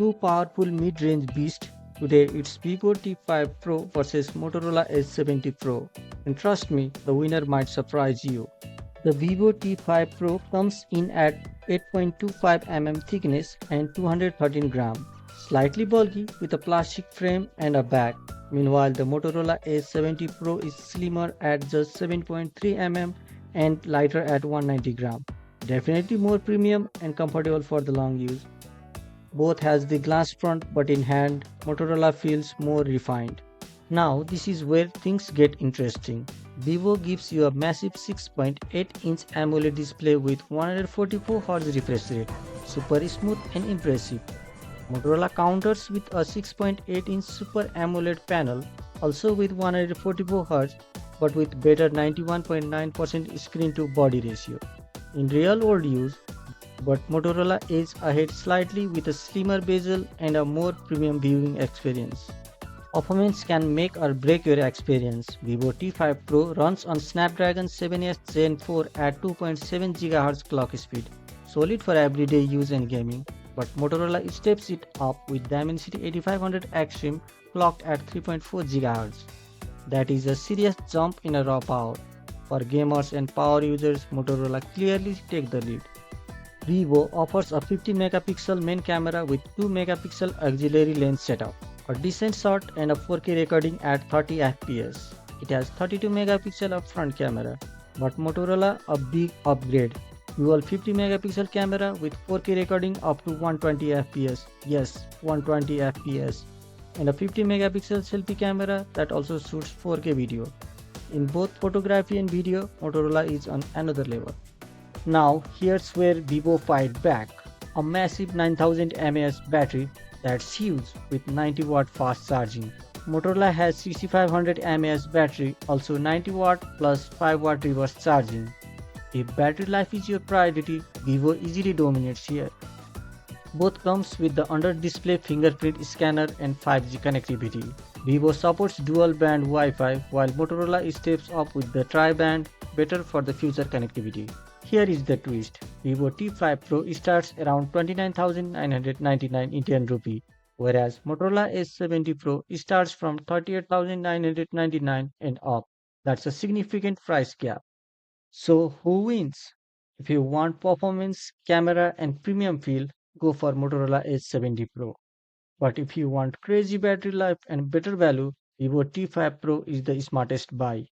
Two powerful mid-range beasts. Today it's Vivo T5 Pro versus Motorola Edge 70 Pro. And trust me, the winner might surprise you. The Vivo T5 Pro comes in at 8.25 mm thickness and 213 gram, slightly bulky with a plastic frame and a back. Meanwhile, the Motorola Edge 70 Pro is slimmer at just 7.3 mm and lighter at 190 gram. Definitely more premium and comfortable for the long use. Both has the glass front, but in hand, Motorola feels more refined. Now this is where things get interesting. Vivo gives you a massive 6.8-inch AMOLED display with 144Hz refresh rate, super smooth and impressive. Motorola counters with a 6.8-inch Super AMOLED panel, also with 144Hz, but with better 91.9% screen-to-body ratio. In real-world use, but Motorola is ahead slightly with a slimmer bezel and a more premium viewing experience. Performance can make or break your experience. Vivo T5 Pro runs on Snapdragon 7S Gen 4 at 2.7 GHz clock speed, solid for everyday use and gaming. But Motorola steps it up with Dimensity 8500 xtreme clocked at 3.4 GHz. That is a serious jump in a raw power. For gamers and power users, Motorola clearly take the lead. Vivo offers a 50 megapixel main camera with 2 megapixel auxiliary lens setup, a decent shot and a 4K recording at 30 fps. It has 32 megapixel of front camera, but Motorola a big upgrade. Dual 50 megapixel camera with 4K recording up to 120 fps. Yes, 120 fps. And a 50 megapixel selfie camera that also shoots 4K video. In both photography and video, Motorola is on another level. Now here's where Vivo fight back. A massive 9000 mAh battery that's huge with 90 watt fast charging. Motorola has 6500 mAh battery, also 90 watt plus 5 watt reverse charging. If battery life is your priority, Vivo easily dominates here. Both comes with the under-display fingerprint scanner and 5G connectivity. Vivo supports dual-band Wi-Fi while Motorola steps up with the tri-band, better for the future connectivity. Here is the twist. Vivo T5 Pro starts around 29,999 Indian rupee, whereas Motorola S70 Pro starts from 38,999 and up. That's a significant price gap. So who wins? If you want performance, camera and premium feel, go for Motorola Edge 70 Pro. But if you want crazy battery life and better value, Vivo T5 Pro is the smartest buy.